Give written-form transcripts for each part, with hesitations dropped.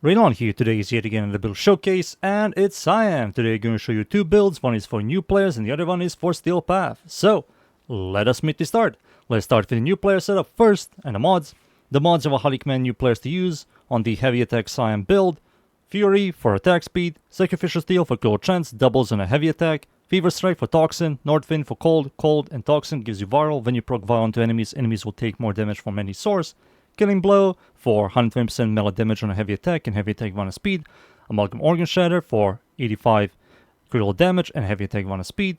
Rainollon here. Today is yet again another build showcase, and it's Syam. Today I'm going to show you two builds. One is for new players and the other one is for Steel Path. So, let us meet the start. Let's start with the new player setup first, and the mods. The mods have recommend new players to use on the heavy attack Syam build. Fury for attack speed, Sacrificial Steel for cold chance, doubles on a heavy attack, Fever Strike for Toxin, Northwind for cold, and Toxin gives you viral. When you proc viral onto enemies, enemies will take more damage from any source. Killing Blow for 120% melee damage on a heavy attack and heavy attack 1 speed. Amalgam Organ Shatter for 85 critical damage and heavy attack 1 speed.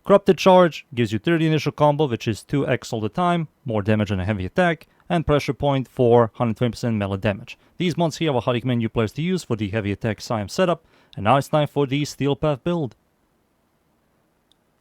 Corrupted Charge gives you 30 initial combo, which is 2x all the time, more damage on a heavy attack. And Pressure Point for 120% melee damage. These mods here are how recommend new players to use for the heavy attack Syam setup. And now it's time for the Steel Path build.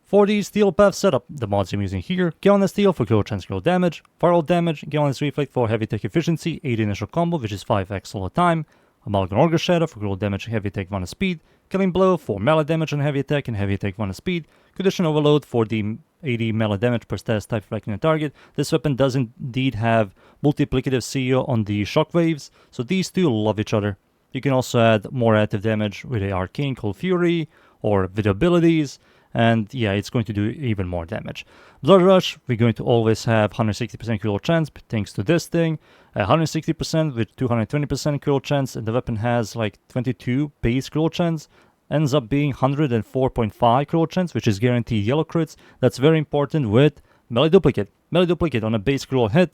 For the Steel Path setup, the mods I'm using here: Galvanized Steel for critical chance critical damage, viral damage, Galvanized Reflect for heavy attack efficiency, 8 initial combo, which is 5x all the time, Amalgam Organ Shatter for critical damage, heavy attack 1 speed, Killing Blow for melee damage on heavy attack and heavy attack 1 speed, Condition Overload for the 80 melee damage per stat type affecting a target. This weapon does indeed have multiplicative CEO on the shockwaves, so these two love each other. You can also add more additive damage with a Arcane called Fury or with abilities. And yeah, it's going to do even more damage. Blood Rush, we're going to always have 160% critical chance thanks to this thing. 160% with 220% critical chance, and the weapon has like 22 base critical chance. Ends up being 104.5 critical chance, which is guaranteed yellow crits. That's very important with melee duplicate. Melee duplicate on a base critical hit,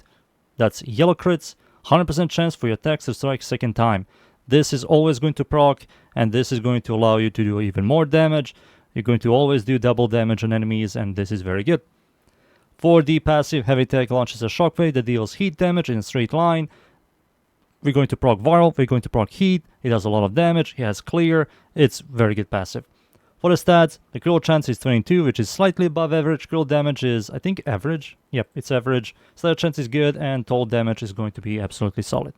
that's yellow crits. 100% chance for your attacks to strike second time. This is always going to proc, and this is going to allow you to do even more damage. You're going to always do double damage on enemies, and this is very good. For the passive, heavy attack launches a shockwave that deals heat damage in a straight line. We're going to proc viral, we're going to proc heat. It does a lot of damage, it has clear. It's very good passive. For the stats, the critical chance is 22, which is slightly above average. Critical damage is, I think, average. Yep, it's average. Stat chance is good, and total damage is going to be absolutely solid.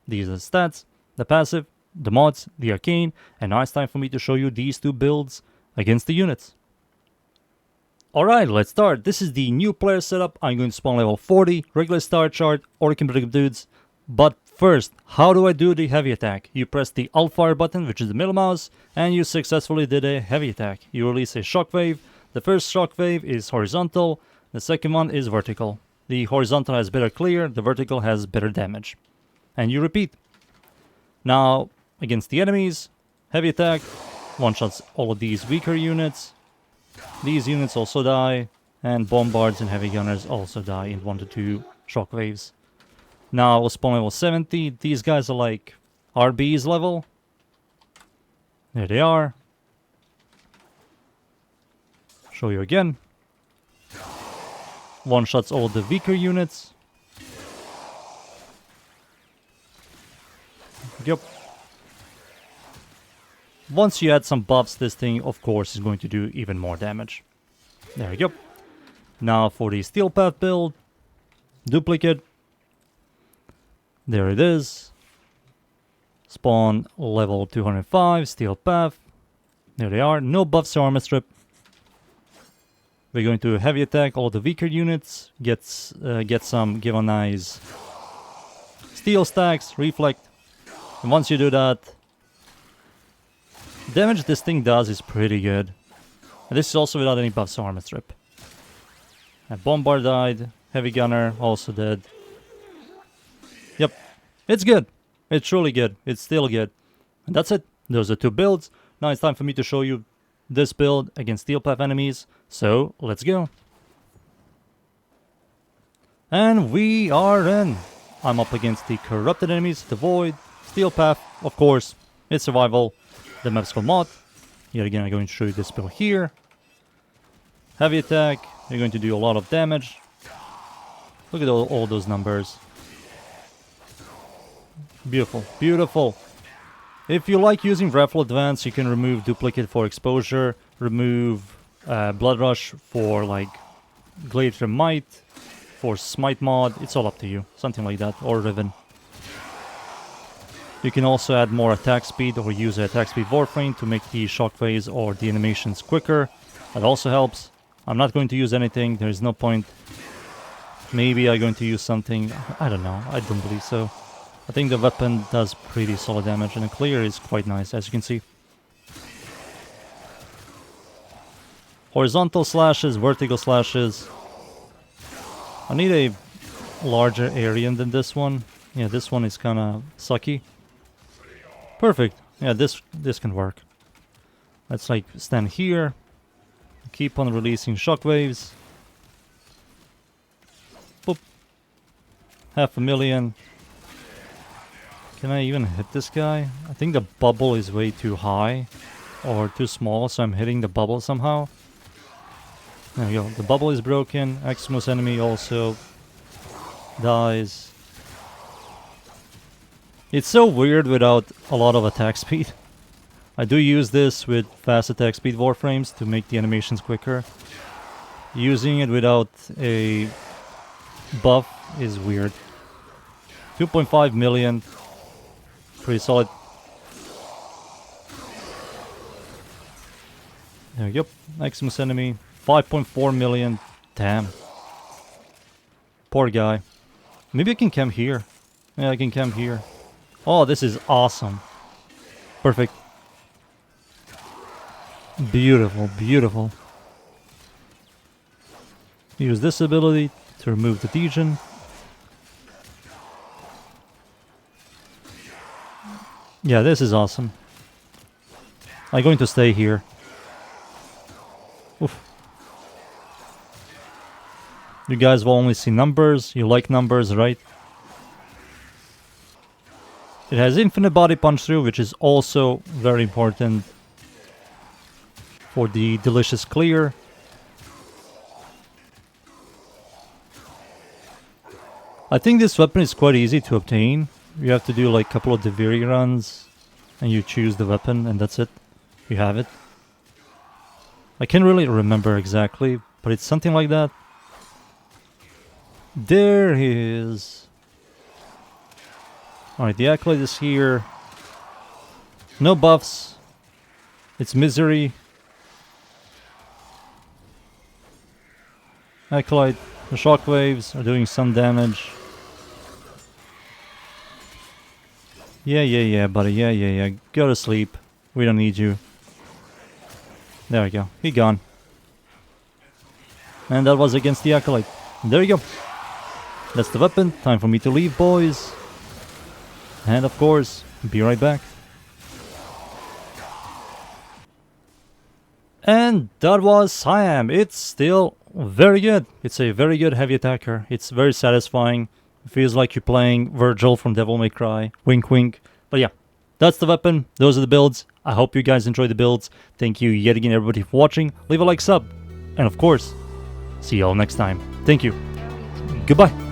These are the stats, the passive, the mods, the arcane, and now it's time for me to show you these two builds against the units. Alright, let's start. This is the new player setup. I'm going to spawn level 40, regular star chart, or you can pick up dudes. But first, how do I do the heavy attack? You press the Alt Fire button, which is the middle mouse, and you successfully did a heavy attack. You release a shockwave. The first shockwave is horizontal, the second one is vertical. The horizontal has better clear, the vertical has better damage. And you repeat. Now, against the enemies, heavy attack, one-shots all of these weaker units. These units also die, and bombards and heavy gunners also die in 1 to 2 shockwaves. Now we'll spawn level 70. These guys are like RB's level. There they are. Show you again. One-shots all of the weaker units. Yep. Once you add some buffs, this thing, of course, is going to do even more damage. There we go. Now for the Steel Path build. Duplicate. There it is. Spawn level 205, Steel Path. There they are. No buffs or armor strip. We're going to heavy attack all the weaker units. Get some galvanized steel stacks, reflect. And once you do that, damage this thing does is pretty good. And this is also without any buffs or armor strip. And Bombard died. Heavy Gunner also dead. Yep. It's good. It's truly good. It's still good. And that's it. Those are two builds. Now it's time for me to show you this build against Steel Path enemies. So, let's go. And we are in. I'm up against the Corrupted enemies, the Void, Steel Path, of course. It's survival. The map's called Mod. Yet again, I'm going to show you this build here. Heavy attack. You're going to do a lot of damage. Look at all those numbers. Beautiful, beautiful. If you like using Raffle Advance, you can remove Duplicate for exposure, remove Blood Rush for like Gladiator Might, for Smite mod. It's all up to you, something like that, or Riven. You can also add more attack speed or use attack speed Warframe to make the shockwaves or the animations quicker. That also helps. I'm not going to use anything, there is no point. Maybe I'm going to use something, I don't know, I don't believe so. I think the weapon does pretty solid damage, and the clear is quite nice, as you can see. Horizontal slashes, vertical slashes. I need a larger area than this one. Yeah, this one is kind of sucky. Perfect. Yeah, this can work. Let's like stand here. Keep on releasing shockwaves. Boop. 500,000. Can I even hit this guy? I think the bubble is way too high or too small, so I'm hitting the bubble somehow. There we go. The bubble is broken. Eximus enemy also dies. It's so weird without a lot of attack speed. I do use this with fast attack speed Warframes to make the animations quicker. Using it without a buff is weird. 2.5 million. Pretty solid. There we go. Eximus enemy. 5.4 million. Damn. Poor guy. Maybe I can camp here. Yeah, I can camp here. Oh, this is awesome. Perfect. Beautiful, beautiful. Use this ability to remove the Dejan. Yeah, this is awesome. I'm going to stay here. Oof. You guys will only see numbers. You like numbers, right? It has infinite body punch through, which is also very important for the delicious clear. I think this weapon is quite easy to obtain. You have to do like a couple of Deviri runs and you choose the weapon and that's it. You have it. I can't really remember exactly, but it's something like that. There he is. Alright, the Acolyte is here. No buffs. It's misery. Acolyte, the shockwaves are doing some damage. Yeah, buddy. Yeah. Go to sleep. We don't need you. There we go. He gone. And that was against the Acolyte. There you go. That's the weapon. Time for me to leave, boys. And of course, be right back. And that was Syam. It's still very good. It's a very good heavy attacker. It's very satisfying. It feels like you're playing Virgil from Devil May Cry. Wink wink. But yeah, that's the weapon. Those are the builds. I hope you guys enjoy the builds. Thank you yet again everybody for watching. Leave a like, sub. And of course, see y'all next time. Thank you. Goodbye.